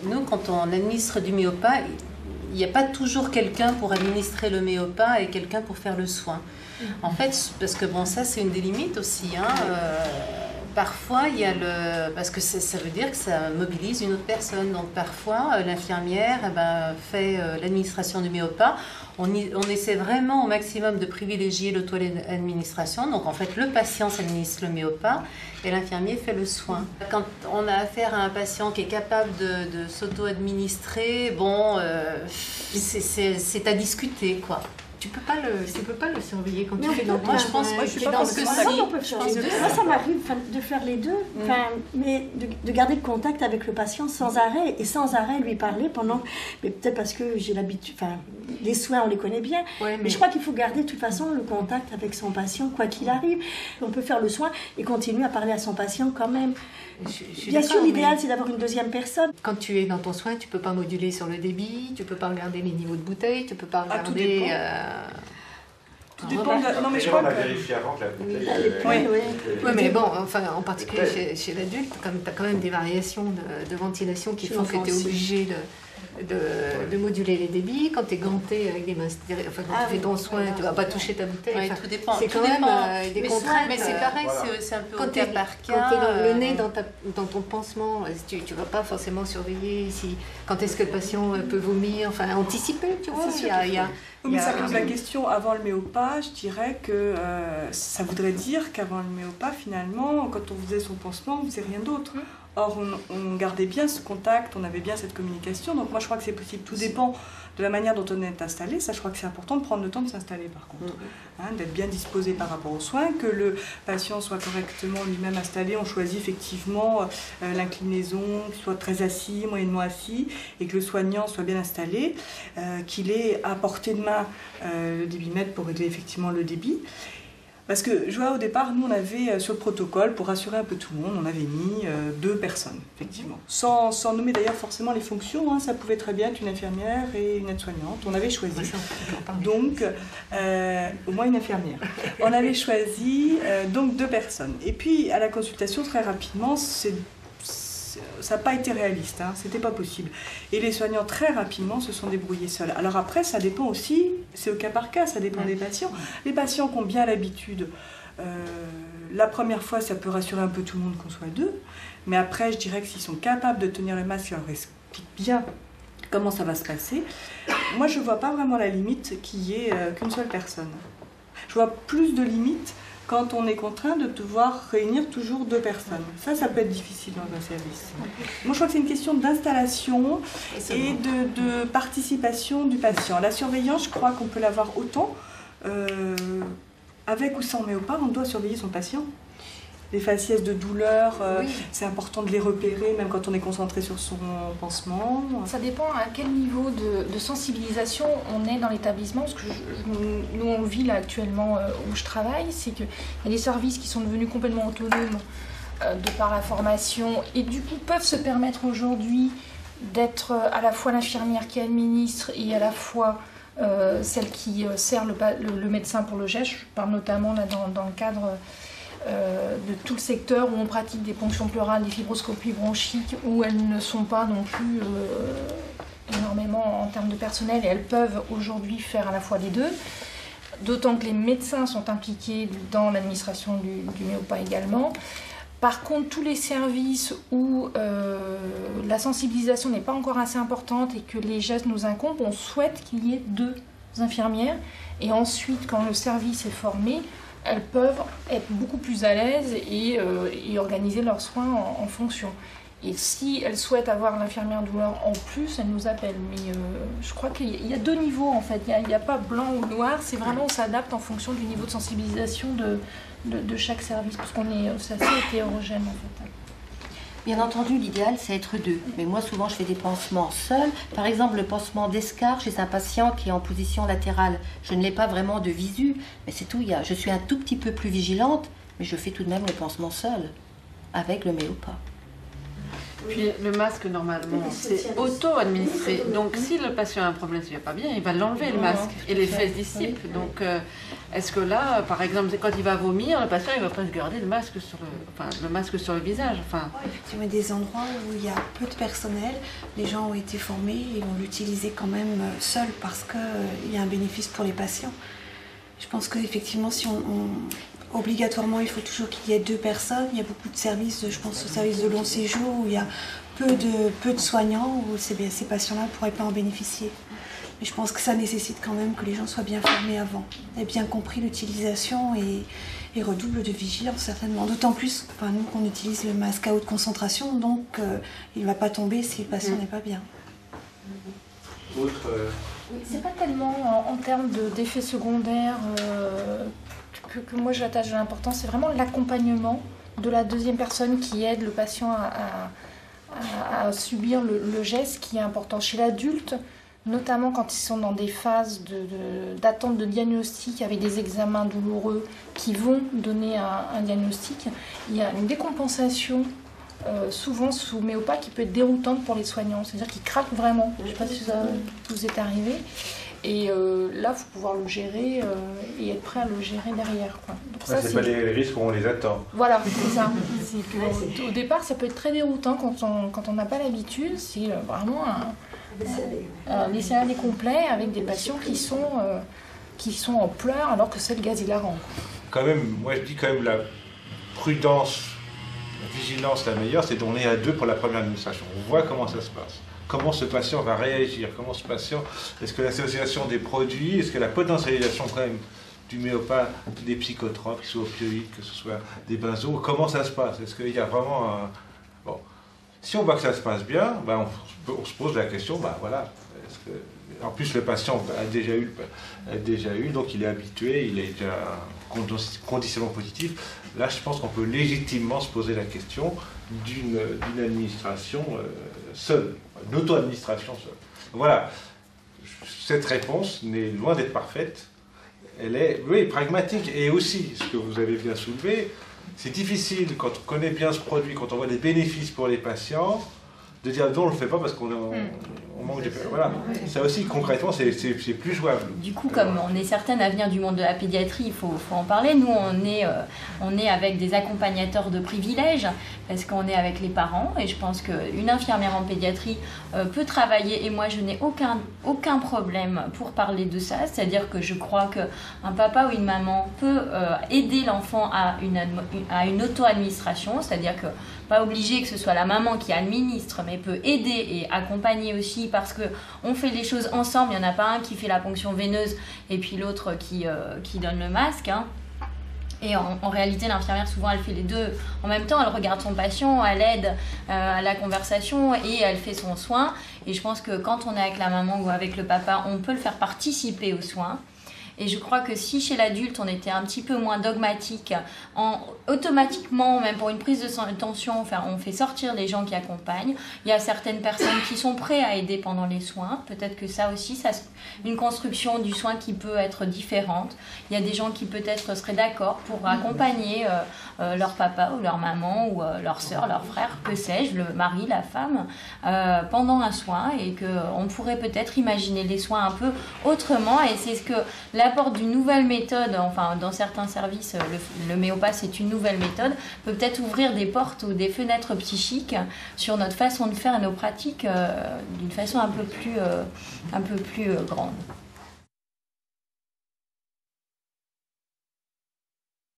nous, quand on administre du Méopa, il n'y a pas toujours quelqu'un pour administrer le Méopa et quelqu'un pour faire le soin. En fait, parce que bon, ça c'est une des limites aussi. Parfois, il y a parce que ça veut dire que ça mobilise une autre personne. Donc parfois, l'infirmière fait l'administration du Méopa. On essaie vraiment au maximum de privilégier l'auto-administration. Donc en fait, le patient s'administre le Méopa et l'infirmier fait le soin. Quand on a affaire à un patient qui est capable de s'auto-administrer, bon, c'est à discuter, quoi. Tu peux pas le surveiller quand tu fais donc moi je pense que si. Moi ça m'arrive de faire les deux, mais de garder le contact avec le patient sans arrêt et sans arrêt lui parler mais peut-être parce que j'ai l'habitude, les soins on les connaît bien, mais je crois qu'il faut garder de toute façon le contact avec son patient quoi qu'il arrive. On peut faire le soin et continuer à parler à son patient quand même. Bien sûr, l'idéal c'est d'avoir une deuxième personne. Quand tu es dans ton soin, tu peux pas moduler sur le débit, tu peux pas regarder les niveaux de bouteilles, tu peux pas regarder. Tout dépend non, mais je crois que... vérifié avant que la bouteille... Oui, mais bon, enfin, en particulier chez l'adulte, tu as quand même des variations de ventilation qui font que tu es obligé de moduler les débits. Quand tu es ganté avec des mains stérile, enfin, quand tu fais ton soin, tu ne vas pas toucher ta bouteille. Ouais, tout dépend. C'est quand même des contraintes. Mais c'est pareil, c'est un peu quand au cas par cas. Quand tu es le nez dans ton pansement, tu ne vas pas forcément surveiller quand est-ce que le patient peut vomir, enfin anticiper, tu vois. Mais ça pose la question, avant le Méopa, je dirais que ça voudrait dire qu'avant le Méopa, finalement, quand on faisait son pansement, on ne faisait rien d'autre. Or, on gardait bien ce contact, on avait bien cette communication, donc moi je crois que c'est possible. Tout dépend de la manière dont on est installé. Ça, je crois que c'est important de prendre le temps de s'installer par contre. D'être bien disposé par rapport aux soins, que le patient soit correctement lui-même installé. On choisit effectivement l'inclinaison, qu'il soit très assis, moyennement assis, et que le soignant soit bien installé, qu'il ait à portée de main le débitmètre pour régler effectivement le débit. Parce que je vois au départ, nous on avait sur le protocole, pour rassurer un peu tout le monde, on avait mis 2 personnes, effectivement. Sans nommer d'ailleurs forcément les fonctions, ça pouvait très bien être une infirmière et une aide-soignante. On avait choisi. Donc, au moins une infirmière. On avait choisi donc 2 personnes. Et puis à la consultation, très rapidement, ça n'a pas été réaliste, c'était pas possible. Et les soignants, très rapidement, se sont débrouillés seuls. Alors après, ça dépend aussi, c'est au cas par cas, ça dépend des patients. Les patients qui ont bien l'habitude, la première fois, ça peut rassurer un peu tout le monde qu'on soit 2, mais après, je dirais que s'ils sont capables de tenir le masque, ils leur expliquent bien comment ça va se passer. Moi, je ne vois pas vraiment la limite qu'il y ait qu'une seule personne. Je vois plus de limites quand on est contraint de devoir réunir toujours 2 personnes. Ça peut être difficile dans un service. Moi, je crois que c'est une question d'installation et de participation du patient. La surveillance, je crois qu'on peut l'avoir autant, avec ou sans Méopa, on doit surveiller son patient. Les faciès de douleur, c'est important de les repérer, même quand on est concentré sur son pansement. Ça dépend à quel niveau de sensibilisation on est dans l'établissement. Parce que nous, on vit là actuellement où je travaille, c'est qu'il y a des services qui sont devenus complètement autonomes de par la formation et du coup peuvent se permettre aujourd'hui d'être à la fois l'infirmière qui administre et à la fois celle qui sert le médecin pour le geste. Je parle notamment là, dans le cadre de tout le secteur où on pratique des ponctions pleurales, des fibroscopies bronchiques, où elles ne sont pas non plus énormément en termes de personnel et elles peuvent aujourd'hui faire à la fois les deux. D'autant que les médecins sont impliqués dans l'administration du Méopa également. Par contre, tous les services où la sensibilisation n'est pas encore assez importante et que les gestes nous incombent, on souhaite qu'il y ait 2 infirmières. Et ensuite, quand le service est formé, elles peuvent être beaucoup plus à l'aise et organiser leurs soins en fonction. Et si elles souhaitent avoir l'infirmière douleur en plus, elles nous appellent. Mais je crois qu'il y a 2 niveaux en fait. Il n'y a pas blanc ou noir, c'est vraiment on s'adapte en fonction du niveau de sensibilisation de chaque service, parce qu'on est assez hétérogène en fait. Bien entendu, l'idéal, c'est être 2. Mais moi, souvent, je fais des pansements seuls. Par exemple, le pansement d'escar chez un patient qui est en position latérale. Je ne l'ai pas vraiment de visu, mais c'est tout. Je suis un tout petit peu plus vigilante, mais je fais tout de même le pansement seul, avec le Méopa. Puis le masque, normalement, c'est auto-administré. Donc si le patient a un problème, s'il ne va pas bien, il va l'enlever le masque et l'effet se dissipe. Donc est-ce que là, par exemple, quand il va vomir, le patient il va presque garder le masque sur le visage. Effectivement, il y a des endroits où il y a peu de personnel, les gens ont été formés, ils vont l'utiliser quand même seuls parce qu'il y a un bénéfice pour les patients. Je pense qu'effectivement, si obligatoirement, il faut toujours qu'il y ait 2 personnes. Il y a beaucoup de services, je pense au service de long séjour, où il y a peu de soignants, où ces patients-là ne pourraient pas en bénéficier. Mais je pense que ça nécessite quand même que les gens soient bien formés avant, aient bien compris l'utilisation et redoublent de vigilance certainement. D'autant plus, nous, qu'on utilise le masque à haute concentration, donc il ne va pas tomber si le patient n'est pas bien. C'est pas tellement en termes d'effets secondaires que moi j'attache de l'importance, c'est vraiment l'accompagnement de la deuxième personne qui aide le patient à subir le geste qui est important. Chez l'adulte, notamment quand ils sont dans des phases d'attente de diagnostic avec des examens douloureux qui vont donner un diagnostic, il y a une décompensation souvent sous méopa qui peut être déroutante pour les soignants, c'est-à-dire qu'ils craquent vraiment. Je ne sais pas si ça vous est arrivé. Et là, il faut pouvoir le gérer et être prêt à le gérer derrière. C'est pas les risques où on les attend. Voilà, c'est ça. Au départ, ça peut être très déroutant quand on n'a pas l'habitude. C'est vraiment un laisser-aller complet avec des patients qui sont en pleurs alors que c'est le gaz hilarant. Quand même, moi je dis quand même la prudence, la vigilance la meilleure, c'est d'en est à 2 pour la première administration. On voit comment ça se passe. Comment ce patient va réagir, comment ce patient, est-ce que l'association des produits, est-ce que la potentialisation quand même du méopa, des psychotropes, que ce soit opioïdes, que ce soit des benzos, comment ça se passe? Est-ce qu'il y a vraiment un... Bon, si on voit que ça se passe bien, on se pose la question, voilà, est-ce que... En plus, le patient a déjà eu, donc il est habitué, il est déjà conditionnement positif. Là, je pense qu'on peut légitimement se poser la question d'une administration seule, une auto-administration seule. Voilà, cette réponse n'est loin d'être parfaite. Elle est, oui, pragmatique. Et aussi, ce que vous avez bien soulevé, c'est difficile, quand on connaît bien ce produit, quand on voit les bénéfices pour les patients, de dire non, on ne le fait pas parce qu'on manque de... Voilà. Ça aussi, concrètement, c'est plus jouable. Du coup, comme on est certaines à venir du monde de la pédiatrie, il faut en parler. Nous, on est avec des accompagnateurs de privilèges, parce qu'on est avec les parents. Et je pense qu'une infirmière en pédiatrie peut travailler. Et moi, je n'ai aucun problème pour parler de ça. C'est-à-dire que je crois qu'un papa ou une maman peut aider l'enfant à une auto-administration. C'est-à-dire que pas obligé que ce soit la maman qui administre, mais peut aider et accompagner aussi, parce qu'on fait les choses ensemble. Il n'y en a pas un qui fait la ponction veineuse et puis l'autre qui donne le masque. Et en réalité, l'infirmière, souvent, elle fait les deux en même temps. Elle regarde son patient, elle aide à la conversation et elle fait son soin. Et je pense que quand on est avec la maman ou avec le papa, on peut le faire participer aux soins. Et je crois que si chez l'adulte, on était un petit peu moins dogmatique, automatiquement, même pour une prise de tension, on fait sortir les gens qui accompagnent. Il y a certaines personnes qui sont prêtes à aider pendant les soins. Peut-être que ça aussi, une construction du soin qui peut être différente. Il y a des gens qui peut-être seraient d'accord pour accompagner leur papa ou leur maman ou leur soeur, leur frère, que sais-je, le mari, la femme, pendant un soin, et qu'on pourrait peut-être imaginer les soins un peu autrement. Et c'est ce que l'apport d'une nouvelle méthode, enfin dans certains services, le méopa c'est une nouvelle méthode, peut peut-être ouvrir des portes ou des fenêtres psychiques sur notre façon de faire et nos pratiques d'une façon un peu plus grande.